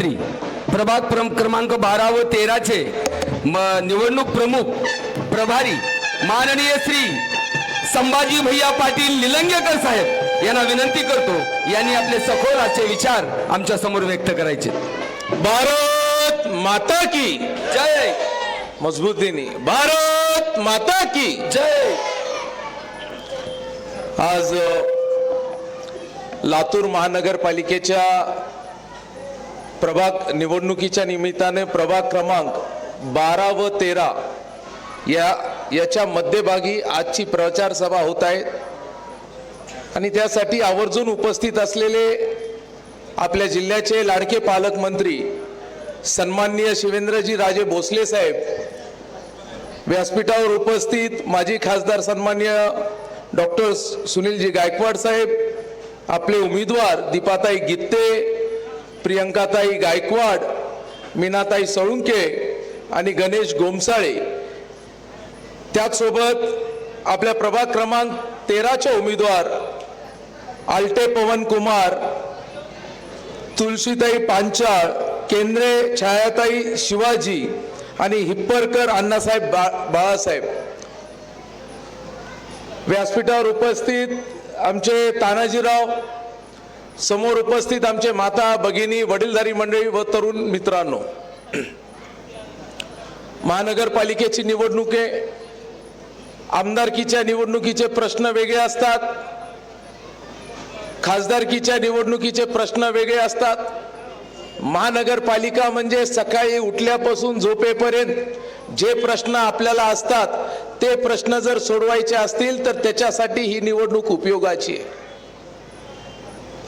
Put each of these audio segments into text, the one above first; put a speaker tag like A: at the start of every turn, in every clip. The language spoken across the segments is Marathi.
A: मंत्री प्रभाग क्रमांक 12 व 13 चे निवडणूक प्रमुख प्रभारी माननीय श्री संभाजी भैया पाटील निलंगेकर साहेब यांना विनंती करतो, यांनी आपले सखोल असे विचार आमच्या समोर व्यक्त करायचे।
B: भारत माता की
A: जय।
B: मजबूतीने भारत माता की
A: जय।
B: आज लातूर महानगरपालिकेच्या प्रभाग निवडणुकीच्या निमित्ताने प्रभाग क्रमांक 12 व 13 याच्या मध्यभागी आजची प्रचार सभा होत आहे आणि त्यासाठी आवर्जून उपस्थित असलेले आपल्या जिल्ह्याचे लाडके पालकमंत्री सन्माननीय शिवेंद्रजी राजे भोसले साहेब, व्यासपीठावर उपस्थित माजी खासदार सन्माननीय डॉक्टर सुनीलजी गायकवाड साहेब, आपले उमेदवार दीपाताई गित्ते, प्रियंकाताई गायकवाड, मीनाताई सळुंके आणि गणेश गोमसाळे, त्याचसोबत आपल्या प्रभाग क्रमांक 13 चे उमेदवार आलटे पवन कुमार, तुलसीताई पांचाळ, केंद्रे छायाताई शिवाजी आणि हिप्परकर अण्णासाहेब बाळासाहेब, व्यासपीठावर उपस्थित आमचे तानाजीराव, समोर उपस्थित आमचे माता भगिनी, वडीलधारी मंडळी व तरुण मित्रांनो, महानगरपालिकेची निवडणूक आहे। आमदारकीच्या निवडणुकीचे प्रश्न वेगळे असतात, खासदारकीच्या निवडणुकीचे प्रश्न वेगळे असतात। महानगरपालिका म्हणजे सकाळी उठल्यापासून झोपेपर्यंत जे प्रश्न आपल्याला असतात ते प्रश्न जर सोडवायचे असतील तर त्याच्यासाठी ही निवडणूक उपयोगाची आहे।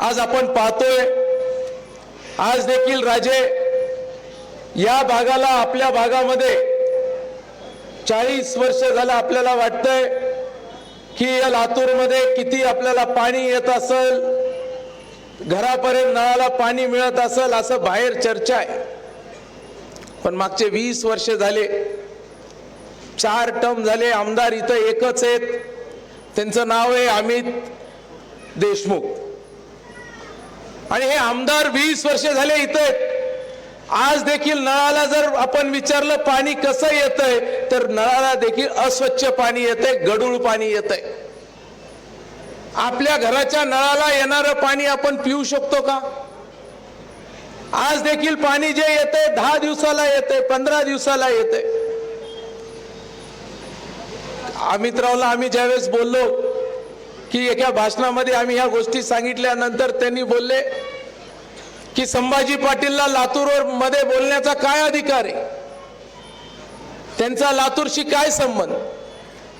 B: आज आपण पाहतोय, आज देखील राजे या भागाला, आपल्या भागामध्ये 40 वर्ष झालं आपल्याला वाटतंय की या लातूरमध्ये किती आपल्याला पाणी येत असेल, घरापर्यंत नळाला पाणी मिळत असेल असं बाहेर चर्चा आहे। पण मागचे 20 वर्ष झाले, 4 टर्म झाले, आमदार इथं एकच आहेत, त्यांचं नाव आहे अमित देशमुख। आणि हे आमदार 20 वर्ष झाले इथं आहेत। आज देखील नळाला जर आपण विचारलं पाणी कसं येतंय तर नळाला देखील अस्वच्छ पाणी येतंय, गढूळ पाणी येतंय। आपल्या घराच्या नळाला येणारं पाणी आपण पिऊ शकतो का? आज देखील पाणी जे येतंय 10 दिवसाला येतंय, 15 दिवसाला येतंय। अमितरावला आम्ही ज्यावेळेस बोललो की एका भाषणामध्ये आम्ही ह्या गोष्टी सांगितल्यानंतर त्यांनी बोलले की संभाजी पाटीलला लातूर मध्ये बोलण्याचा काय अधिकार आहे, त्यांचा लातूरशी काय संबंध,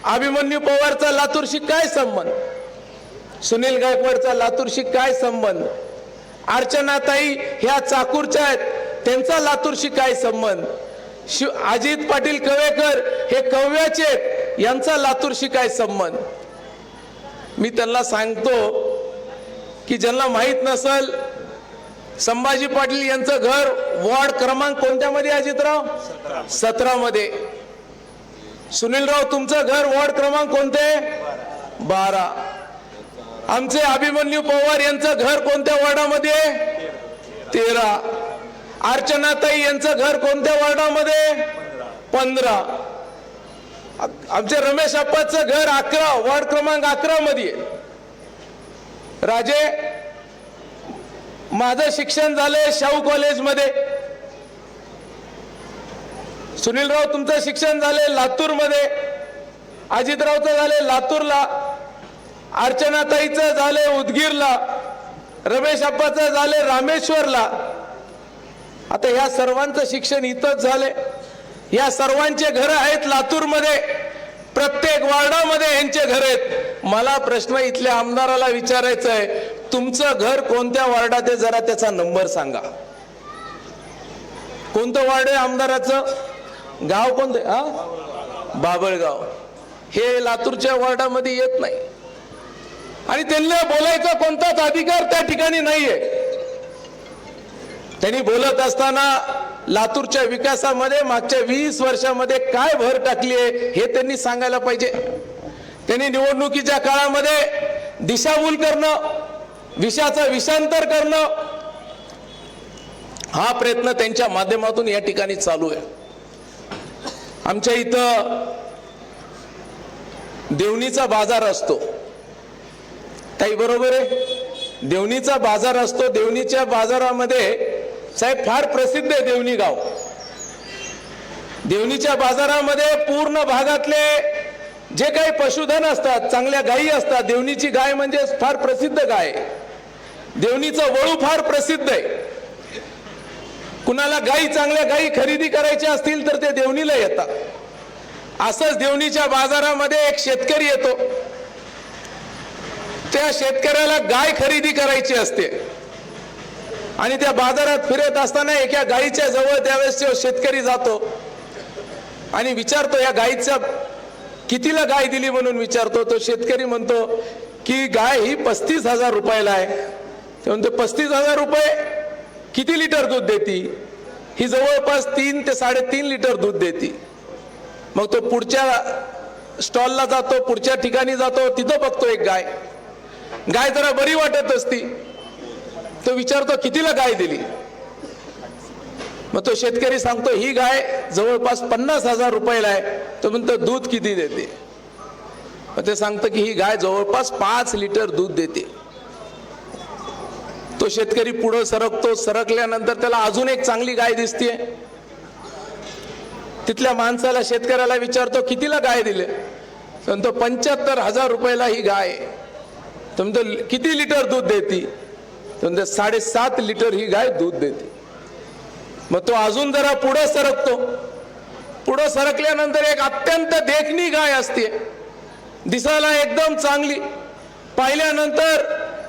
B: अभिमन्यू पवारचा लातूरशी काय संबंध, सुनील गायकवाडचा लातूरशी काय संबंध, अर्चनाताई ह्या चाकूरच्या आहेत त्यांचा लातूरशी काय संबंध, अजित पाटील कवेकर हे कव्याचे आहेत यांचा लातूरशी काय संबंध। मी त्यांना सांगतो की ज्यांना माहित नसेल, संभाजी पाटील यांचं घर वॉर्ड क्रमांक कोणत्या मध्ये अजितराव? 17 मध्ये। सुनीलराव तुमचं घर वॉर्ड क्रमांक कोणते? 12। आमचे अभिमन्यू पवार यांचं घर कोणत्या वॉर्डामध्ये? 13। अर्चनाताई यांचं घर कोणत्या वॉर्डामध्ये? 15। आमचे रमेश अप्पाचं घर 11 वॉर्ड क्रमांक 11 मध्ये। राजे, माझं शिक्षण झालंय शाहू कॉलेज मध्ये, सुनीलराव तुमचं शिक्षण झालंय लातूर मध्ये, अजितरावचं झालंय लातूरला, अर्चनाताईचं झालंय उदगीरला, रमेश अप्पाचं झालंय रामेश्वरला। आता या सर्वांचं शिक्षण इथंच झालंय, या सर्वांचे घर आहेत लातूरमध्ये, प्रत्येक वार्डामध्ये यांचे घर आहेत। मला प्रश्न इथल्या आमदाराला विचारायचा आहे, तुमचं घर कोणत्या वार्डात आहे जरा त्याचा नंबर सांगा। कोणतं वार्ड आहे आमदाराचं? गाव कोणते? बाबळगाव। हे लातूरच्या वार्डामध्ये येत नाही आणि त्यांना बोलायचा कोणताच अधिकार त्या ठिकाणी नाहीये। त्यांनी बोलत असताना लातूरच्या विकासामध्ये मागच्या 20 वर्षामध्ये काय भर टाकली आहे हे त्यांनी सांगायला पाहिजे। त्यांनी निवडणुकीच्या काळामध्ये दिशाभूल करणं, विषाचं विषांतर करणं, हा प्रयत्न त्यांच्या माध्यमातून या ठिकाणी चालू आहे. आमच्या इथं देवणीचा बाजार असतो, काही बरोबर आहे? देवणीचा बाजार असतो. देवणीच्या बाजारामध्ये साहेब फार प्रसिद्ध आहे देवणी गाव. देवणीच्या बाजारामध्ये पूर्ण भागातले जे काही पशुधन असतात, चांगल्या गायी असतात. देवणीची गाय म्हणजे फार प्रसिद्ध गाय आहे. देवणीचं वळू फार प्रसिद्ध आहे. कुणाला गायी, चांगल्या गायी खरेदी करायच्या असतील तर ते देवणीला येतात. असंच देवणीच्या बाजारामध्ये एक शेतकरी येतो. त्या शेतकऱ्याला गाय खरेदी करायची असते आणि त्या बाजारात फिरत असताना एका गायीच्या जवळ त्यावेळेस शेतकरी जातो आणि विचारतो, या गायीच्या कितीला गाय दिली म्हणून विचारतो. तो शेतकरी म्हणतो की गाय ही 35,000 रुपयाला आहे. ते म्हणतो 35,000 रुपये, किती लिटर दूध देती? ही जवळपास 3 ते 3.5 लिटर दूध देती. मग तो पुढच्या स्टॉलला जातो, पुढच्या ठिकाणी जातो, तिथं बघतो एक गाय. गाय जरा बरी वाटत असती. तो विचारतो कितीला गाय दिली? मग तो शेतकरी सांगतो ही गाय जवळपास 50,000 रुपयाला आहे. तो म्हणतो दूध किती देते? मग ते सांगतं की ही गाय जवळपास 5 लिटर दूध देते. तो शेतकरी पुढे सरकतो. सरकल्यानंतर त्याला अजून एक चांगली गाय दिसते. तिथल्या माणसाला, शेतकऱ्याला विचारतो कितीला गाय दिले? म्हणतो 75,000 रुपयाला ही गाय. तो म्हणतो किती लिटर दूध देते? म्हणजे 7.5 लिटर ही गाय दूध देते. मग तो अजून जरा पुढे सरकतो. पुढे सरकल्यानंतर एक अत्यंत देखणी गाय असते, दिसायला एकदम चांगली, पाहिल्यानंतर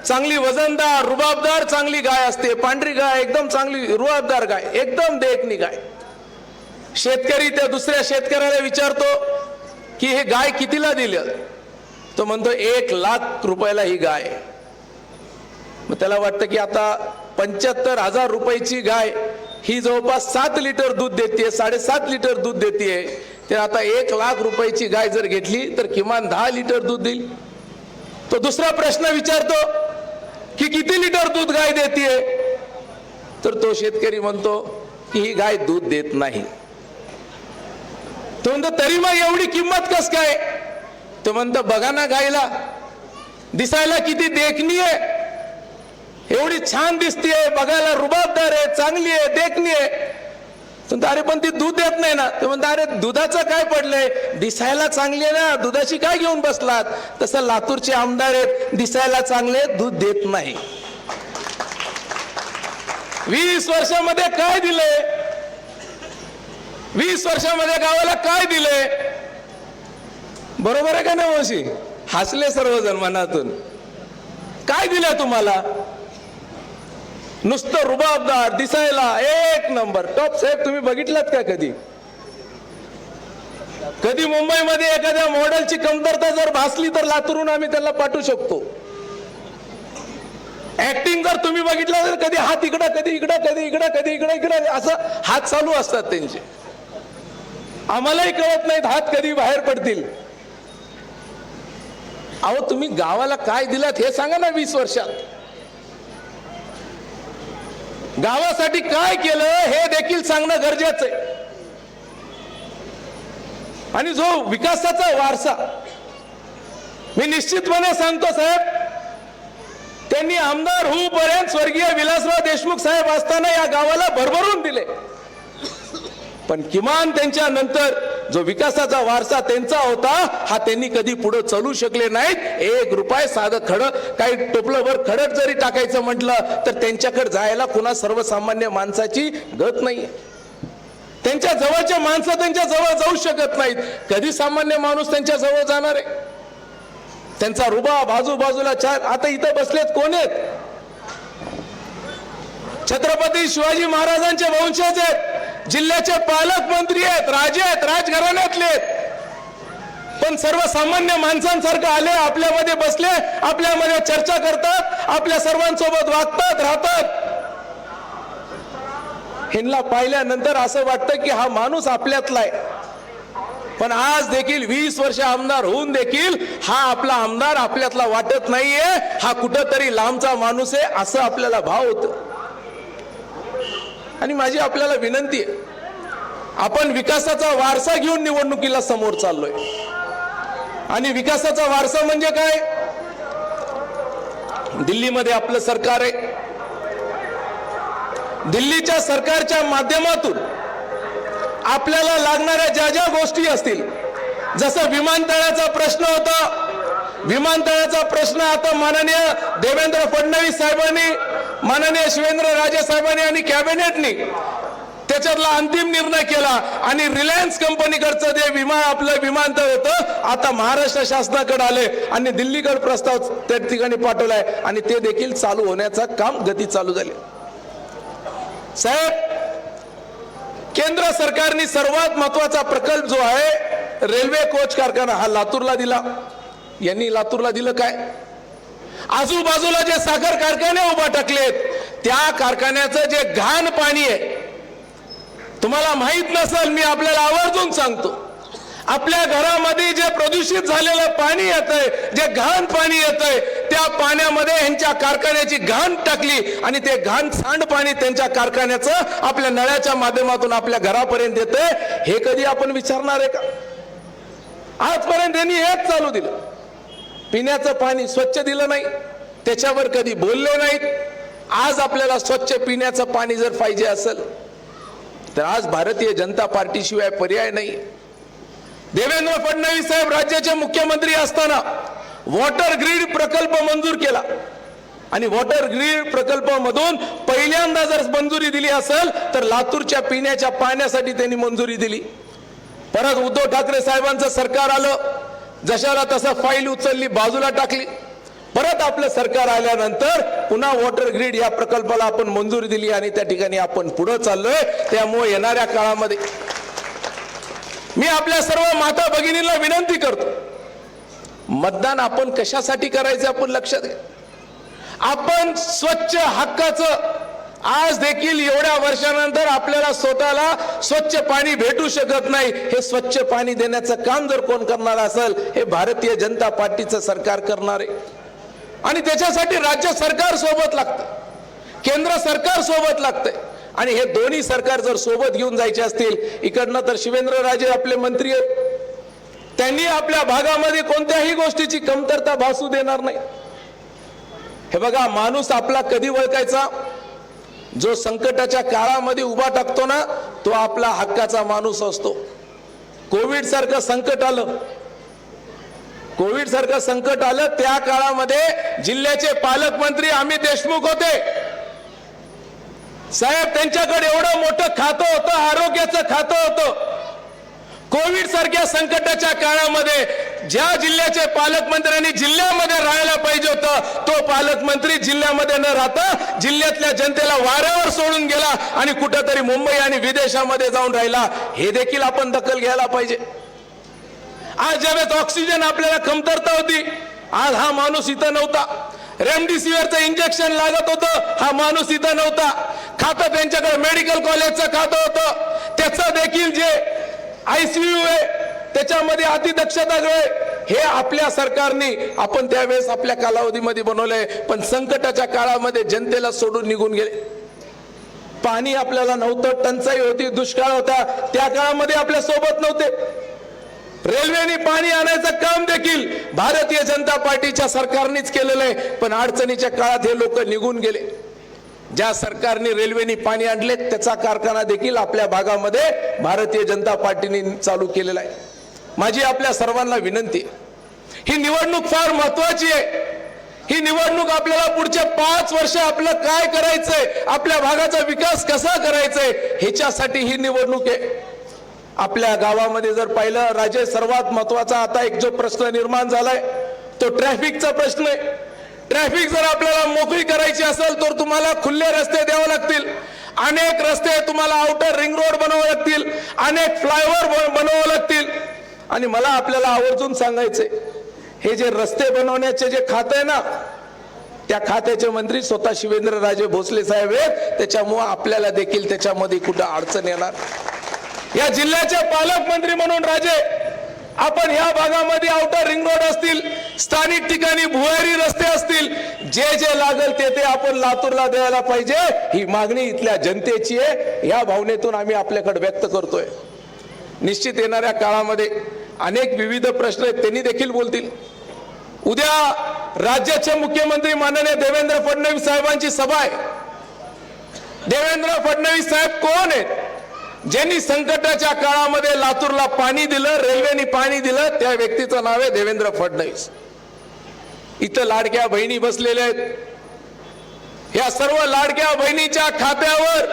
B: चांगली वजनदार, रुबाबदार चांगली गाय असते. पांढरी गाय, एकदम चांगली रुबाबदार गाय, एकदम देखणी गाय. शेतकरी त्या दुसऱ्या शेतकऱ्याला विचारतो की हे गाय कितीला दिलं? तो म्हणतो 1,00,000 रुपयाला ही गाय. मग त्याला वाटतं की आता 75,000 रुपयाची गाय ही जवळपास 7 लिटर दूध देते, 7.5 लिटर दूध देते. तर आता 1,00,000 रुपयाची गाय जर घेतली तर किमान 10 लिटर दूध देईल. तो दुसरा प्रश्न विचारतो की किती लिटर दूध गाय देते? तर तो शेतकरी म्हणतो की ही गाय दूध देत नाही. तो म्हणतो तरी मग एवढी किंमत कस काय? तो म्हणतो बघा ना गायला, दिसायला किती देखणी आहे, एवढी छान दिसतीये, बघायला रुबाबदार आहे, चांगली आहे, देखणी आहे. म्हणतो अरे पण ती दूध देत नाही ना. तो म्हणतो अरे दुधाचं काय पडलंय, दिसायला चांगली आहे ना, दुधाची काय घेऊन बसलात? तसं लातूरचे आमदार आहेत, दिसायला चांगले, दूध देत नाही. 20 वर्षामध्ये काय दिलंय? 20 वर्षामध्ये गावाला काय दिलंय? बरोबर आहे का नाही मावशी? हसले सर्वजण मनातून. काय दिलंय तुम्हाला? नुसतं रुबाबदार, दिसायला एक नंबर, टॉप. साहेब तुम्ही बघितलात का कधी? कधी मुंबईमध्ये एखाद्या मॉडेलची कमतरता जर भासली तर लातूरून आम्ही त्यांना पाठवू शकतो. ऍक्टिंग जर तुम्ही बघितलं तर कधी हात इकडं, कधी इकडं, कधी इकडं, कधी इकडं, इकडं असं हात चालू असतात त्यांचे. आम्हालाही कळत नाहीत हात कधी बाहेर पडतील. अहो तुम्ही गावाला काय दिलात हे सांगा ना. 20 वर्षात गावासाठी काय केलं हे देखील सांगणं गरजेचं आहे. आणि जो विकासाचा वारसा, मी निश्चितपणे सांगतो साहेब, त्यांनी आमदार होऊपर्यंत स्वर्गीय विलासराव देशमुख साहेब असताना या गावाला भरभरून दिले. पण किमान त्यांच्या नंतर जो विकासाचा वारसा त्यांचा होता हा त्यांनी कधी पुढे चालू शकले नाहीत. 1 रुपये साधं खडं, काही टोपलंभर खडक जरी टाकायचं म्हटलं तर त्यांच्याकडे जायला कुणा सर्वसामान्य माणसाची गत नाहीये. त्यांच्या जवळचे माणसं त्यांच्या जवळ जाऊ शकत नाहीत. कधी सामान्य माणूस त्यांच्या जवळ जाणार आहे? त्यांचा रुबाब आजूबाजूला चार. आता इथं बसलेत कोण आहेत? छत्रपती शिवाजी महाराजांचे वंशज आहेत, जिल्ह्याचे पालकमंत्री आहेत, राजे आहेत, राजघराण्यातले आहेत. पण सर्वसामान्य माणसांसारखं आले, आपल्यामध्ये बसले, आपल्यामध्ये चर्चा करतात, आपल्या सर्वांसोबत वागतात, राहतात. ह्यांना पाहिल्यानंतर असं वाटतं की हा माणूस आपल्यातला आहे. पण आज देखील 20 वर्ष आमदार होऊन देखील हा आपला आमदार आपल्यातला वाटत नाहीये. हा कुठंतरी लांबचा माणूस आहे असं आपल्याला भाव होतं. आणि माझी आपल्याला विनंती आहे, आपण विकासाचा वारसा घेऊन निवडणुकीला समोर चाललोय. आणि विकासाचा वारसा म्हणजे काय? दिल्लीमध्ये आपलं सरकार आहे. दिल्लीच्या सरकारच्या माध्यमातून आपल्याला लागणाऱ्या ज्या ज्या गोष्टी असतील, जसं विमानतळाचा प्रश्न होता, विमानतळाचा प्रश्न आता माननीय देवेंद्र फडणवीस साहेबांनी, माननीय शिवेंद्रराजे साहेबांनी आणि कॅबिनेटनी त्याच्यातला अंतिम निर्णय केला आणि रिलायन्स कंपनीकडचं जे आपलं विमानतळ होतं आता महाराष्ट्र शासनाकडे आले आणि दिल्लीकडे प्रस्ताव त्या ठिकाणी पाठवलाय आणि ते देखील चालू होण्याचं काम गती चालू झाली. साहेब, केंद्र सरकारने सर्वात महत्वाचा प्रकल्प जो आहे रेल्वे कोच कारखाना हा लातूरला दिला. यांनी लातूरला दिलं काय? आजूबाजूला जे साखर कारखाने उभा टाकलेत त्या कारखान्याचं जे घाण पाणी आहे, तुम्हाला माहित नसेल, मी आपल्याला आवर्जून सांगतो, आपल्या घरामध्ये जे प्रदूषित झालेलं पाणी येतंय, जे घाण पाणी येतंय, त्या पाण्यामध्ये यांच्या कारखान्याची घाण टाकली आणि ते घाण सांडपाणी त्यांच्या कारखान्याचं आपल्या नळ्याच्या माध्यमातून आपल्या घरापर्यंत येतंय. हे कधी आपण विचारणार आहे का? आजपर्यंत त्यांनी हेच चालू दिलं. पिण्याचं पाणी स्वच्छ दिलं नाही, त्याच्यावर कधी बोलले नाहीत. आज आपल्याला स्वच्छ पिण्याचं पाणी जर पाहिजे असेल तर आज भारतीय जनता पार्टी शिवाय पर्याय नाही. देवेंद्र फडणवीस साहेब राज्याचे मुख्यमंत्री असताना वॉटर ग्रीड प्रकल्प मंजूर केला आणि वॉटर ग्रीड प्रकल्पामधून पहिल्यांदा जर मंजुरी दिली असेल तर लातूरच्या पिण्याच्या पाण्यासाठी त्यांनी मंजुरी दिली. परत उद्धव ठाकरे साहेबांचं सरकार आलं, जशाला तसा फाईल उचलली, बाजूला टाकली. परत आपलं सरकार आल्यानंतर पुन्हा वॉटर ग्रीड या प्रकल्पाला आपण मंजुरी दिली आणि त्या ठिकाणी आपण पुढे चाललोय. त्यामुळे येणाऱ्या काळामध्ये मी आपल्या सर्व माता भगिनींना विनंती करतो, मतदान आपण कशासाठी करायचं आपण लक्षात घ्या. आपण स्वच्छ हक्काचं आज देखील एवढ्या वर्षानंतर आपल्याला स्वतःला स्वच्छ पाणी भेटू शकत नाही. हे स्वच्छ पाणी देण्याचं काम जर कोण करणार असेल, हे भारतीय जनता पार्टीचं सरकार करणार आहे. आणि त्याच्यासाठी राज्य सरकार सोबत लागतं, केंद्र सरकार सोबत लागतंय. आणि हे दोन्ही सरकार जर सोबत घेऊन जायचे असतील, इकडनं तर शिवेंद्रराजे आपले मंत्री आहेत, त्यांनी आपल्या भागामध्ये कोणत्याही गोष्टीची कमतरता भासू देणार नाही. हे बघा, माणूस आपला कधी ओळखायचा? जो संकटाच्या काळामध्ये उभा टाकतो ना, तो आपला हक्काचा माणूस असतो. कोविड सारखं संकट आलं, कोविड सारखं संकट आलं, त्या काळामध्ये जिल्ह्याचे पालकमंत्री अमित देशमुख होते. साहेब, त्यांच्याकडे एवढं मोठं खातं होतं, आरोग्याचं खातं होतं. कोविड सारख्या संकटाच्या काळामध्ये ज्या जिल्ह्याचे पालकमंत्र्यांनी जिल्ह्यामध्ये राहायला पाहिजे होतं, तो पालकमंत्री जिल्ह्यामध्ये न राहता जिल्ह्यातल्या जनतेला वाऱ्यावर सोडून गेला आणि कुठेतरी मुंबई आणि विदेशामध्ये जाऊन राहिला. हे देखील आपण दखल घ्यायला पाहिजे. आज ज्यावेळेस ऑक्सिजन आपल्याला कमतरता होती, आज हा माणूस इथं नव्हता. रेमडेसिवीरचं इंजेक्शन लागत होतं, हा माणूस इथं नव्हता. खातं त्यांच्याकडे मेडिकल कॉलेजचं खातं होतं, त्याचं देखील जे ICU आहे त्याच्यामध्ये अतिदक्षता गृह, हे आपल्या सरकारने आपण त्यावेळेस आपल्या कालावधीमध्ये बनवलंय. पण संकटाच्या काळामध्ये जनतेला सोडून निघून गेले. पाणी आपल्याला नव्हतं, टंचाई होती, दुष्काळ होता, त्या काळामध्ये आपल्या सोबत नव्हते. रेल्वेने पाणी आणायचं काम देखील भारतीय जनता पार्टीच्या सरकारनेच केलेलं आहे. पण अडचणीच्या काळात हे लोक निघून गेले. ज्या सरकारने रेल्वेने पाणी आणले त्याचा कारखाना देखील आपल्या भागामध्ये भारतीय जनता पार्टीने चालू केलेला आहे. माझी आपल्या सर्वांना विनंती, ही निवडणूक फार महत्वाची आहे. ही निवडणूक आपल्याला पुढच्या 5 वर्ष आपलं काय करायचंय, आपल्या भागाचा विकास कसा करायचाय, ह्याच्यासाठी ही निवडणूक आहे. आपल्या गावामध्ये जर पाहिलं राजे, सर्वात महत्वाचा आता एक जो प्रश्न निर्माण झालाय तो ट्रॅफिकचा प्रश्न आहे. ट्रॅफिक जर आपल्याला मोकळी करायची असेल तर तुम्हाला खुले रस्ते द्यावे लागतील. अनेक रस्ते तुम्हाला आउटर रिंग रोड बनवावे लागतील, अनेक फ्लायओव्हर बनवावे लागतील. आणि मला आपल्याला आवर्जून सांगायचंय, हे जे रस्ते बनवण्याचे जे खाते आहे ना, त्या खात्याचे मंत्री स्वतः शिवेंद्रराजे भोसले साहेब आहेत. त्याच्यामुळे आपल्याला देखील त्याच्यामध्ये कुठं अडचण येणार. या जिल्ह्याचे पालकमंत्री म्हणून राजे, आपण या भागामध्ये आउटर रिंग रोड असतील, स्थानिक ठिकाणी भुयारी रस्ते असतील, जे जे लागेल ते आपण लातूरला द्यायला पाहिजे, ही मागणी इथल्या जनतेची आहे. या भावनेतून आम्ही आपल्याकडे व्यक्त करतोय. निश्चित येणाऱ्या काळामध्ये अनेक विविध प्रश्न आहेत, त्यांनी देखील बोलतील. उद्या राज्याचे मुख्यमंत्री माननीय देवेंद्र फडणवीस साहेबांची सभा आहे. देवेंद्र फडणवीस साहेब कोण आहेत? ज्यांनी संकटाच्या काळामध्ये लातूरला पाणी दिलं, रेल्वेने पाणी दिलं, त्या व्यक्तीचं नाव आहे देवेंद्र फडणवीस. इथं लाडक्या बहिणी बसलेल्या आहेत. या सर्व लाडक्या बहिणीच्या खात्यावर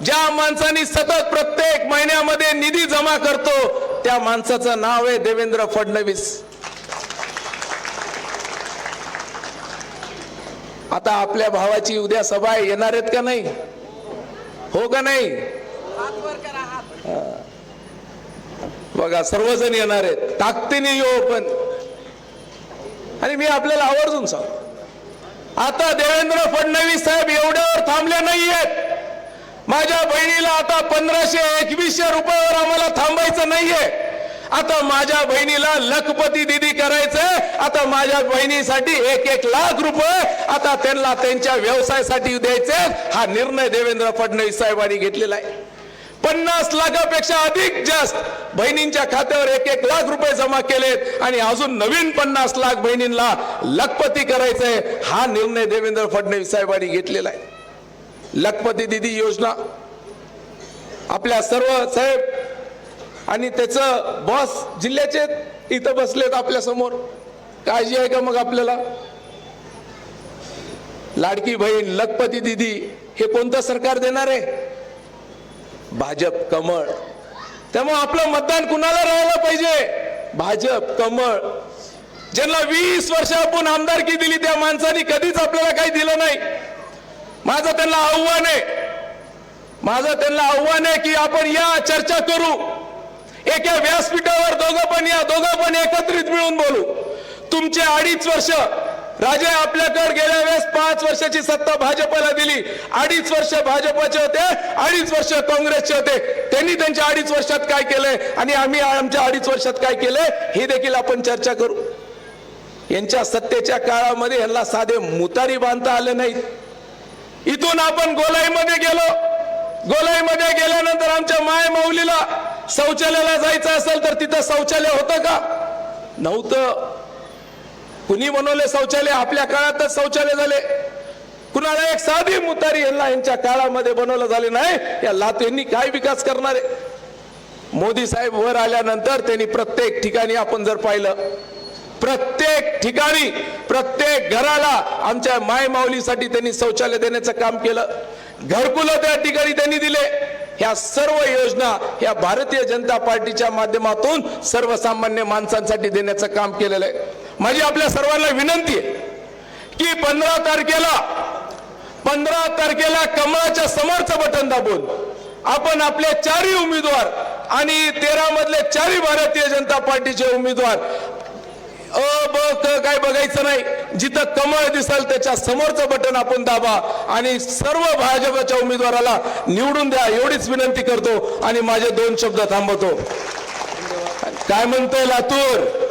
B: ज्या माणसांनी सतत प्रत्येक महिन्यामध्ये निधी जमा करतो, त्या माणसाचं नाव आहे देवेंद्र फडणवीस. आता आपल्या भावाची उद्या सभा आहे, येणार आहेत का नाही? हो का नाही? बघा, सर्वजण येणार आहेत, ताकदीने येऊ. पण आणि मी आपल्याला आवर्जून सांगतो, आता देवेंद्र फडणवीस साहेब एवढ्यावर थांबले नाहीयेत. माझ्या बहिणीला आता 1500-2100 रुपयावर आम्हाला थांबायचं नाहीये. आता माझ्या बहिणीला लखपती दिदी करायचंय. आता माझ्या बहिणीसाठी 1-1 लाख रुपये आता त्यांना त्यांच्या व्यवसायासाठी द्यायचे. हा निर्णय देवेंद्र फडणवीस साहेबांनी घेतलेला आहे. 50 लाखापेक्षा अधिक जास्त बहिणींच्या खात्यावर 1-1 लाख रुपये जमा केलेत आणि अजून नवीन 50 लाख बहिणींना लखपती करायचंय. हा निर्णय देवेंद्र फडणवीस साहेबांनी घेतलेला आहे. लखपती दिदी योजना आपल्या सर्व साहेब आणि त्याचं बॉस जिल्ह्याचे इथं बसलेत आपल्या समोर. काळजी आहे का मग आपल्याला? लाडकी बहीण, लखपती दिदी हे कोणतं सरकार देणार आहे? भाजप, कमळ. त्यामुळे आपलं मतदान कुणाला राहायला पाहिजे? भाजप, कमळ. ज्यांना 20 वर्ष आपण आमदारकी दिली त्या माणसांनी कधीच आपल्याला काही दिलं नाही. माझं त्यांना आव्हान आहे की आपण या चर्चा करू. एका व्यासपीठावर दोघं पण एकत्रित मिळून बोलू. तुमचे 2.5 वर्ष राजे आपल्याकडे गेल्या वेळेस 5 वर्षाची सत्ता भाजपला दिली. 2.5 वर्ष भाजपचे होते, 2.5 वर्ष काँग्रेसचे होते. त्यांनी त्यांच्या 2.5 वर्षात काय केलंय आणि आम्ही आमच्या 2.5 वर्षात काय केलंय हे देखील आपण चर्चा करू. यांच्या सत्तेच्या काळामध्ये यांना साधे मुतारी बांधता आले नाहीत. इथून आपण गोलाईमध्ये गेलो. गोलाईमध्ये गेल्यानंतर आमच्या माय माऊलीला शौचालयाला जायचं असेल तर तिथं शौचालय होतं का? नव्हतं. कुणी बनवले शौचालय? आपल्या काळातच शौचालय झाले. कुणाला एक साधी मुतारी यांच्या काळामध्ये बनवलं झाले नाही. या लातूरनी काय विकास करणार आहे? मोदी साहेब वर आल्यानंतर त्यांनी प्रत्येक ठिकाणी आपण जर पाहिलं, प्रत्येक ठिकाणी प्रत्येक घराला आमच्या माय माऊलीसाठी त्यांनी शौचालय देण्याचं काम केलं. घरकुलं त्या ठिकाणी त्यांनी दिले. ह्या सर्व योजना ह्या भारतीय जनता पार्टीच्या माध्यमातून सर्वसामान्य माणसांसाठी देण्याचं काम केलेलं आहे. माझी आपल्या सर्वांना विनंती आहे की 15 तारखेला कमळाच्या समोरचं बटन दाबून आपण आपले 4 उमेदवार आणि 13 मधले 4 भारतीय जनता पार्टीचे उमेदवार काय बघायचं नाही. जिथं कमळ दिसेल त्याच्या समोरचं बटन आपण दाबा आणि सर्व भाजपच्या उमेदवाराला निवडून द्या, एवढीच विनंती करतो आणि माझे 2 शब्द थांबवतो. काय म्हणतोय लातूर?